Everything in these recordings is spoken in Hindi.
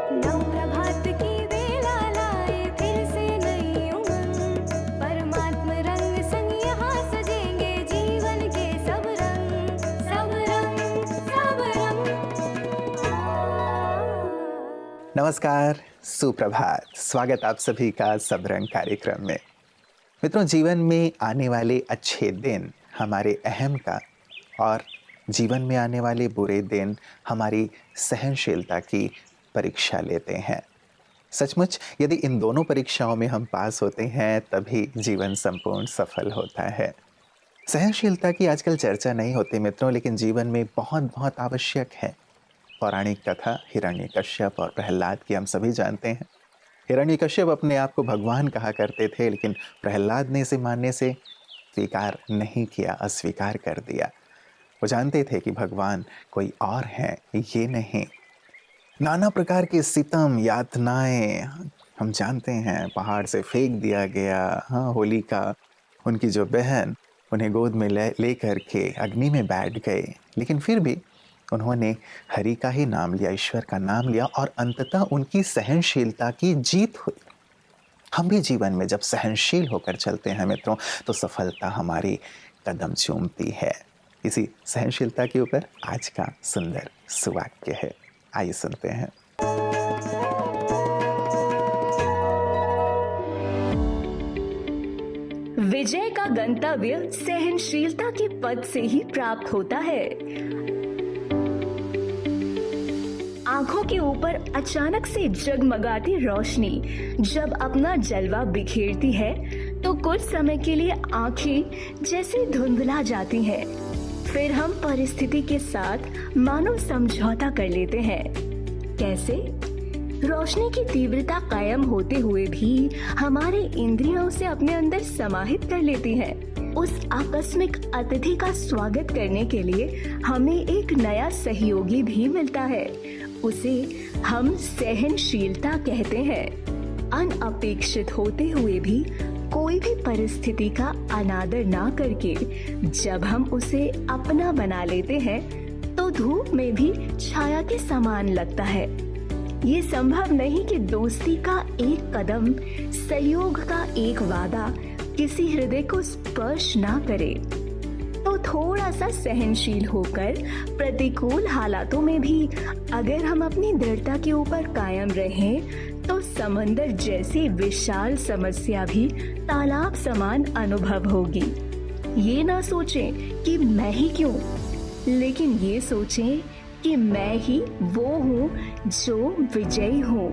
नव प्रभात की बेला लाए फिर से नई उमंग, परमात्म रंग संग यहाँ सजेंगे जीवन के सब रंग, सब रंग, सब रंग। नमस्कार, सुप्रभात। स्वागत आप सभी का सब रंग कार्यक्रम में। मित्रों, जीवन में आने वाले अच्छे दिन हमारे अहम का और जीवन में आने वाले बुरे दिन हमारी सहनशीलता की परीक्षा लेते हैं। सचमुच यदि इन दोनों परीक्षाओं में हम पास होते हैं तभी जीवन संपूर्ण सफल होता है। सहनशीलता की आजकल चर्चा नहीं होती मित्रों, लेकिन जीवन में बहुत बहुत आवश्यक है। पौराणिक कथा हिरण्यकश्यप और प्रहलाद की हम सभी जानते हैं। हिरण्यकश्यप अपने आप को भगवान कहा करते थे, लेकिन प्रहलाद ने इसे मानने से स्वीकार नहीं किया, अस्वीकार कर दिया। वो जानते थे कि भगवान कोई और हैं, ये नहीं। नाना प्रकार के सितम यातनाएं हम जानते हैं, पहाड़ से फेंक दिया गया। हाँ, होलिका उनकी जो बहन उन्हें गोद में ले करके अग्नि में बैठ गए, लेकिन फिर भी उन्होंने हरि का ही नाम लिया, ईश्वर का नाम लिया और अंततः उनकी सहनशीलता की जीत हुई। हम भी जीवन में जब सहनशील होकर चलते हैं मित्रों, तो सफलता हमारी कदम चूमती है। इसी सहनशीलता के ऊपर आज का सुंदर सुवाक्य है, आइए सुनते हैं। विजय का गंतव्य सहनशीलता के पद से ही प्राप्त होता है। आंखों के ऊपर अचानक से जगमगाती रोशनी जब अपना जलवा बिखेरती है तो कुछ समय के लिए आंखें जैसे धुंधला जाती हैं। फिर हम परिस्थिति के साथ मानो समझौता कर लेते हैं। कैसे? रोशनी की तीव्रता कायम होते हुए भी हमारे इंद्रियों से अपने अंदर समाहित कर लेती है। उस आकस्मिक अतिथि का स्वागत करने के लिए हमें एक नया सहयोगी भी मिलता है। उसे हम सहनशीलता कहते हैं। अनअपेक्षित होते हुए भी कोई भी परिस्थिति का अनादर ना करके जब हम उसे अपना बना लेते हैं तो धूप में भी छाया के समान लगता है। ये संभव नहीं कि दोस्ती का एक कदम, सहयोग का एक वादा किसी हृदय को स्पर्श ना करे। तो थोड़ा सा सहनशील होकर प्रतिकूल हालातों में भी अगर हम अपनी दृढ़ता के ऊपर कायम रहें तो समंदर जैसी विशाल समस्या भी तालाब समान अनुभव होगी। ये ना सोचें कि मैं ही क्यों, लेकिन ये सोचें कि मैं ही वो हूँ जो विजयी हूँ।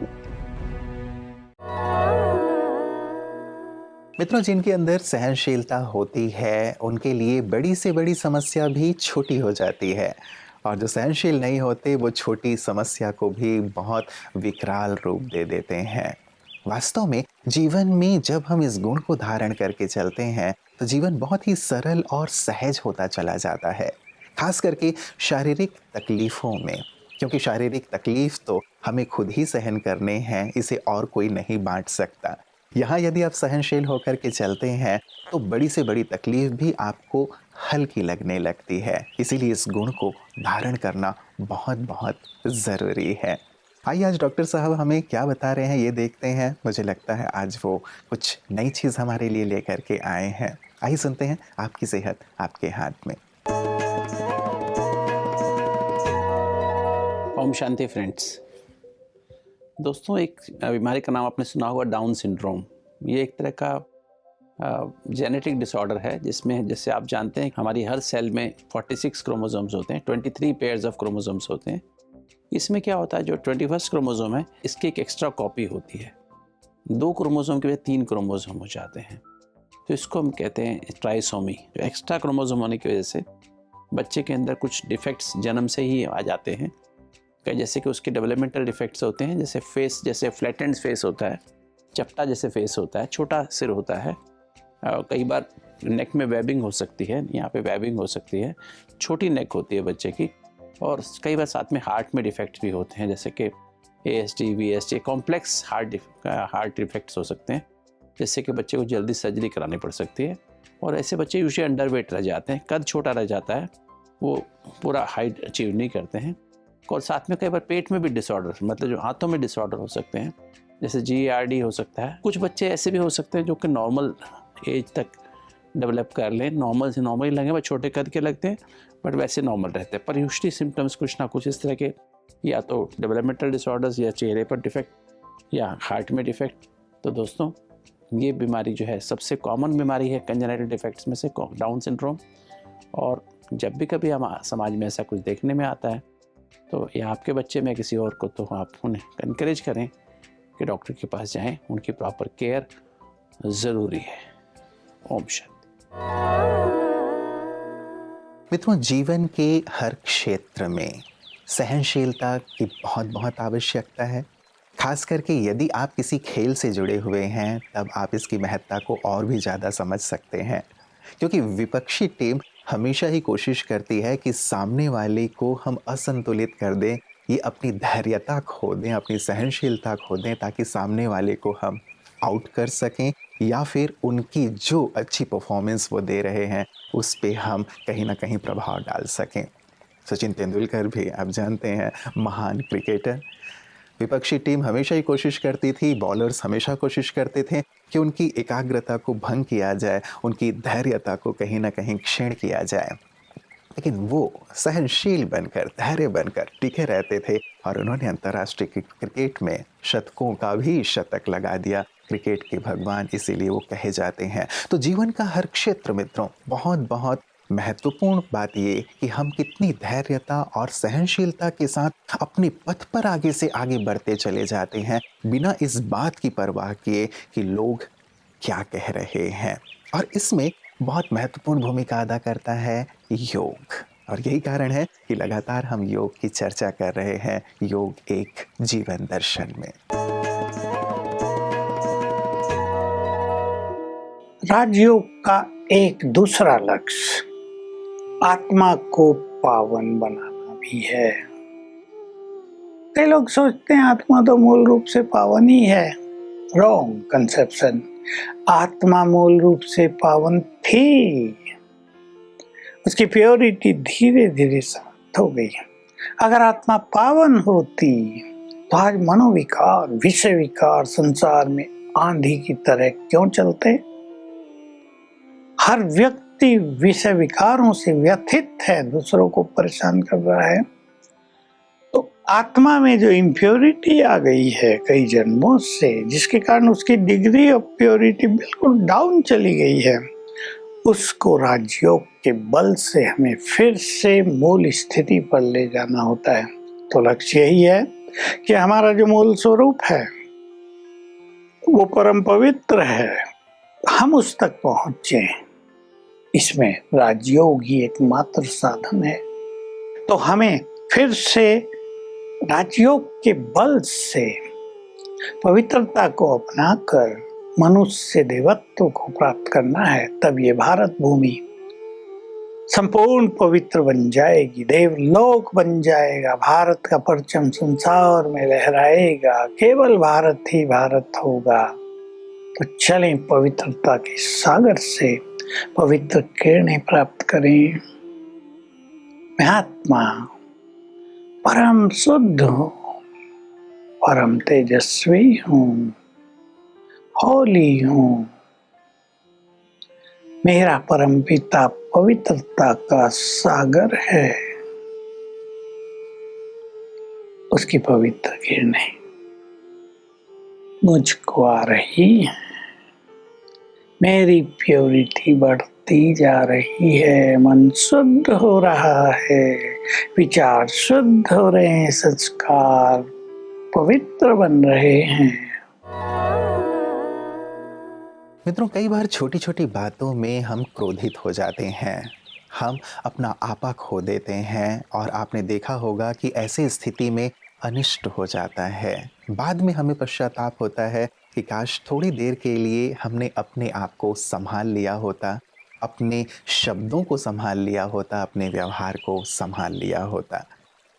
मित्रों, जिनके अंदर सहनशीलता होती है उनके लिए बड़ी से बड़ी समस्या भी छोटी हो जाती है, और जो सहनशील नहीं होते वो छोटी समस्या को भी बहुत विकराल रूप दे देते हैं। वास्तव में जीवन में जब हम इस गुण को धारण करके चलते हैं तो जीवन बहुत ही सरल और सहज होता चला जाता है, खास करके शारीरिक तकलीफ़ों में, क्योंकि शारीरिक तकलीफ़ तो हमें खुद ही सहन करने हैं, इसे और कोई नहीं बांट सकता। यहाँ यदि आप सहनशील होकर के चलते हैं तो बड़ी से बड़ी तकलीफ भी आपको हल्की लगने लगती है। इसीलिए इस गुण को धारण करना बहुत बहुत ज़रूरी है। आइए आज डॉक्टर साहब हमें क्या बता रहे हैं ये देखते हैं। मुझे लगता है आज वो कुछ नई चीज़ हमारे लिए लेकर के आए हैं। आइए सुनते हैं। आपकी सेहत आपके हाथ में। ओम शांति फ्रेंड्स। दोस्तों, एक बीमारी का नाम आपने सुना होगा, डाउन सिंड्रोम। ये एक तरह का जेनेटिक डिसऑर्डर है जिसमें, जैसे आप जानते हैं, हमारी हर सेल में 46 क्रोमोसोम्स होते हैं, 23 पेयर्स ऑफ क्रोमोसोम्स होते हैं। इसमें क्या होता है, जो 21st क्रोमोसोम है इसकी एक एक्स्ट्रा कॉपी होती है। 2 क्रोमोसोम के वजह 3 क्रोमोसोम हो जाते हैं, तो इसको हम कहते हैं ट्राइसोमी। जो एक्स्ट्रा क्रोमोसोम होने की वजह से बच्चे के अंदर कुछ डिफेक्ट्स जन्म से ही आ जाते हैं। जैसे कि उसके डेवलपमेंटल डिफेक्ट्स होते हैं, जैसे फेस, जैसे फ्लैटेंड फेस होता है, चपटा जैसे फेस होता है, छोटा सिर होता है, कई बार नेक में वेबिंग हो सकती है, यहाँ पे वेबिंग हो सकती है, छोटी नेक होती है बच्चे की, और कई बार साथ में हार्ट में डिफेक्ट भी होते हैं, जैसे कि ASD, VSD, complex heart defects हो सकते हैं, जिससे कि बच्चे को जल्दी सर्जरी करानी पड़ सकती है। और ऐसे बच्चे यूजुअली अंडरवेट रह जाते हैं, कद छोटा रह जाता है, वो पूरा हाइट अचीव नहीं करते हैं। और साथ में कई बार पेट में भी डिसऑर्डर, मतलब जो हाथों में डिसऑर्डर हो सकते हैं, जैसे GERD हो सकता है। कुछ बच्चे ऐसे भी हो सकते हैं जो कि नॉर्मल एज तक डेवलप कर लें, नॉर्मल से नॉर्मल ही लगें, बस छोटे कद के लगते हैं बट वैसे नॉर्मल रहते हैं, पर यूजुअली सिम्टम्स कुछ ना कुछ इस तरह के, या तो डेवलपमेंटल डिसऑर्डर्स, या चेहरे पर डिफेक्ट, या हार्ट में डिफेक्ट। तो दोस्तों, ये बीमारी जो है सबसे कॉमन बीमारी है कंजेनिटल डिफेक्ट्स में से, डाउन सिंड्रोम। और जब भी कभी हम समाज में ऐसा कुछ देखने में आता है, तो या आपके बच्चे में किसी और को, तो आप उन्हें इनकरेज करें कि डॉक्टर के पास जाएं, उनकी प्रॉपर केयर ज़रूरी है। ओम शांति। मित्रों, जीवन के हर क्षेत्र में सहनशीलता की बहुत बहुत आवश्यकता है। खास करके यदि आप किसी खेल से जुड़े हुए हैं, तब आप इसकी महत्ता को और भी ज़्यादा समझ सकते हैं, क्योंकि विपक्षी टीम हमेशा ही कोशिश करती है कि सामने वाले को हम असंतुलित कर दें, ये अपनी धैर्यता खो दें, अपनी सहनशीलता खो दें, ताकि सामने वाले को हम आउट कर सकें, या फिर उनकी जो अच्छी परफॉर्मेंस वो दे रहे हैं उस पे हम कहीं ना कहीं प्रभाव डाल सकें। सचिन तेंदुलकर भी आप जानते हैं, महान क्रिकेटर। विपक्षी टीम हमेशा ही कोशिश करती थी, बॉलर्स हमेशा कोशिश करते थे कि उनकी एकाग्रता को भंग किया जाए, उनकी धैर्यता को कहीं ना कहीं क्षीण किया जाए, लेकिन वो सहनशील बनकर, धैर्य बनकर टिके रहते थे, और उन्होंने अंतर्राष्ट्रीय क्रिकेट में शतकों का भी शतक लगा दिया। क्रिकेट के भगवान इसीलिए वो कहे जाते हैं। तो जीवन का हर क्षेत्र मित्रों, बहुत बहुत महत्वपूर्ण बात ये कि हम कितनी धैर्यता और सहनशीलता के साथ अपने पथ पर आगे से आगे बढ़ते चले जाते हैं, बिना इस बात की परवाह किए कि लोग क्या कह रहे हैं। और इसमें बहुत महत्वपूर्ण भूमिका अदा करता है योग, और यही कारण है कि लगातार हम योग की चर्चा कर रहे हैं, योग एक जीवन दर्शन में। राजयोग का एक दूसरा लक्ष्य आत्मा को पावन बनाना भी है। कई लोग सोचते हैं आत्मा तो मूल रूप से पावन ही है। Wrong conception. आत्मा मूल रूप से पावन थी, उसकी प्योरिटी धीरे धीरे समाप्त हो गई। अगर आत्मा पावन होती तो आज मनोविकार, विषय विकार संसार में आंधी की तरह क्यों चलते? हर व्यक्ति विषय विकारों से व्यथित है, दूसरों को परेशान कर रहा है। तो आत्मा में जो इम्प्योरिटी आ गई है कई जन्मों से, जिसके कारण उसकी डिग्री ऑफ प्योरिटी बिल्कुल डाउन चली गई है, उसको राजयोग के बल से हमें फिर से मूल स्थिति पर ले जाना होता है। तो लक्ष्य यही है कि हमारा जो मूल स्वरूप है वो परम पवित्र है, हम उस तक पहुंचे। इसमें राजयोग ही एकमात्र साधन है। तो हमें फिर से राजयोग के बल से पवित्रता को अपनाकर मनुष्य देवत्व को प्राप्त करना है। तब ये भारत भूमि संपूर्ण पवित्र बन जाएगी, देवलोक बन जाएगा, भारत का परचम संसार में लहराएगा, केवल भारत ही भारत होगा। तो चलें पवित्रता के सागर से पवित्र किरणें प्राप्त करें। मैं आत्मा परम शुद्ध हूँ, परम तेजस्वी हूँ, होली हूँ। मेरा परम पिता पवित्रता का सागर है, उसकी पवित्र किरणें मुझको आ रही हैं। मेरी प्योरिटी बढ़ती जा रही है, मन शुद्ध हो रहा है, विचार शुद्ध हो रहे हैं, संस्कार पवित्र बन रहे हैं। मित्रों, कई बार छोटी छोटी बातों में हम क्रोधित हो जाते हैं, हम अपना आपा खो देते हैं, और आपने देखा होगा कि ऐसी स्थिति में अनिष्ट हो जाता है। बाद में हमें पश्चाताप होता है कि काश थोड़ी देर के लिए हमने अपने आप को संभाल लिया होता, अपने शब्दों को संभाल लिया होता, अपने व्यवहार को संभाल लिया होता।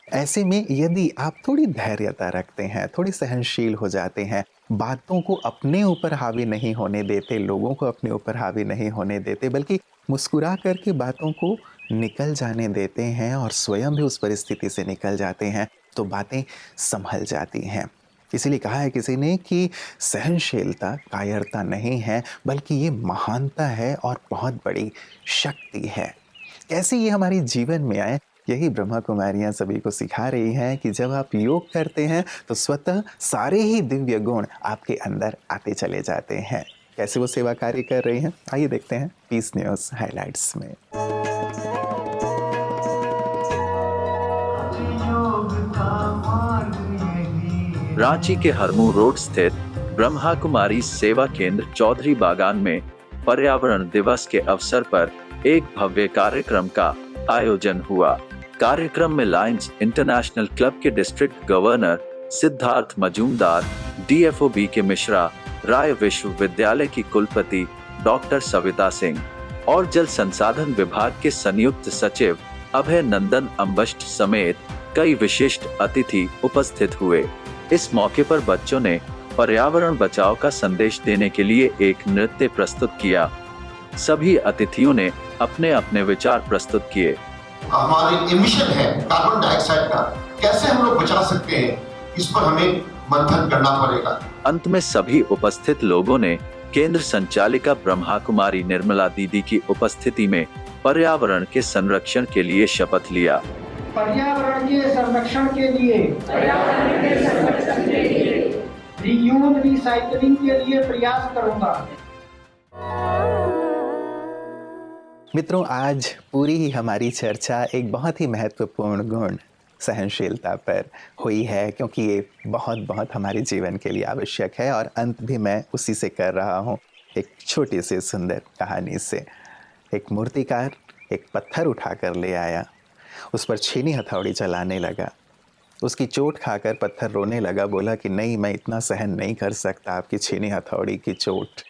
ऐसे में यदि आप थोड़ी धैर्यता रखते हैं, थोड़ी सहनशील हो जाते हैं, बातों को अपने ऊपर हावी नहीं होने देते, लोगों को अपने ऊपर हावी नहीं होने देते, बल्कि मुस्कुरा करके बातों को निकल जाने देते हैं और स्वयं भी उस परिस्थिति से निकल जाते हैं तो बातें संभल जाती हैं। इसीलिए कहा है किसी ने कि सहनशीलता कायरता नहीं है, बल्कि ये महानता है और बहुत बड़ी शक्ति है। कैसे ये हमारे जीवन में आए, यही ब्रह्मा कुमारियाँ सभी को सिखा रही हैं कि जब आप योग करते हैं तो स्वतः सारे ही दिव्य गुण आपके अंदर आते चले जाते हैं। कैसे वो सेवा कार्य कर रही हैं, आइए देखते हैं पीस न्यूज़ हाइलाइट्स में। रांची के हरमू रोड स्थित ब्रह्मा कुमारी सेवा केंद्र चौधरी बागान में पर्यावरण दिवस के अवसर पर एक भव्य कार्यक्रम का आयोजन हुआ। कार्यक्रम में लायंस इंटरनेशनल क्लब के district governor Siddharth Majumdar, DFO BK Mishra, Rai विश्वविद्यालय की कुलपति डॉक्टर सविता सिंह और जल संसाधन विभाग के संयुक्त सचिव अभय नंदन अम्बष्ट समेत कई विशिष्ट अतिथि उपस्थित हुए। इस मौके पर बच्चों ने पर्यावरण बचाव का संदेश देने के लिए एक नृत्य प्रस्तुत किया। सभी अतिथियों ने अपने अपने विचार प्रस्तुत किए। हमारी एमिशन है कार्बन डाइऑक्साइड का, कैसे हम लोग बचा सकते हैं, इस पर हमें मंथन करना पड़ेगा। अंत में सभी उपस्थित लोगों ने केंद्र संचालिका ब्रह्मा कुमारी निर्मला दीदी की उपस्थिति में पर्यावरण के संरक्षण के लिए शपथ लिया। पर्यावरण के संरक्षण के लिए रीयूज रिसाइकलिंग के लिए प्रयास करूंगा। मित्रों, आज पूरी ही हमारी चर्चा एक बहुत ही महत्वपूर्ण गुण सहनशीलता पर हुई है, क्योंकि ये बहुत हमारे जीवन के लिए आवश्यक है। और अंत भी मैं उसी से कर रहा हूँ, एक छोटी सी सुंदर कहानी से। एक मूर्तिकार एक पत्थर उठा कर ले आया, उस पर छीनी हथौड़ी चलाने लगा। उसकी चोट खाकर पत्थर रोने लगा, बोला कि नहीं, मैं इतना सहन नहीं कर सकता आपकी छीनी हथौड़ी की चोट।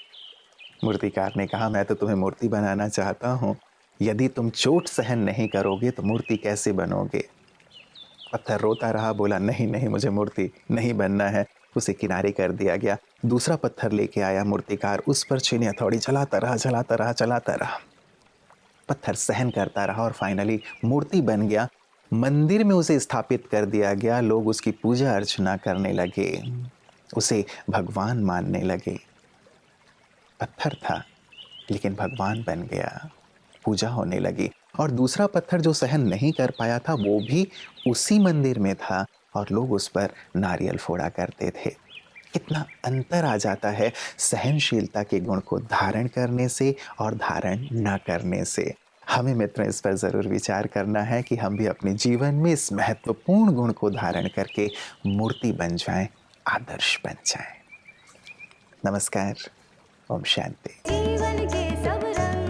मूर्तिकार ने कहा, मैं तो तुम्हें मूर्ति बनाना चाहता हूँ, यदि तुम चोट सहन नहीं करोगे तो मूर्ति कैसे बनोगे। पत्थर रोता रहा, बोला नहीं, मुझे मूर्ति नहीं बनना है। उसे किनारे कर दिया गया। दूसरा पत्थर लेके आया मूर्तिकार, उस पर छीनी हथौड़ी चलाता रहा। पत्थर सहन करता रहा और फाइनली मूर्ति बन गया। मंदिर में उसे स्थापित कर दिया गया। लोग उसकी पूजा अर्चना करने लगे, उसे भगवान मानने लगे। पत्थर था लेकिन भगवान बन गया, पूजा होने लगी। और दूसरा पत्थर जो सहन नहीं कर पाया था, वो भी उसी मंदिर में था और लोग उस पर नारियल फोड़ा करते थे। कितना अंतर आ जाता है सहनशीलता के गुण को धारण करने से और धारण न करने से। हमें मित्रों इस पर ज़रूर विचार करना है कि हम भी अपने जीवन में इस महत्वपूर्ण गुण को धारण करके मूर्ति बन जाएं, आदर्श बन जाएं। नमस्कार, ओम शांति। जीवन के सब रंग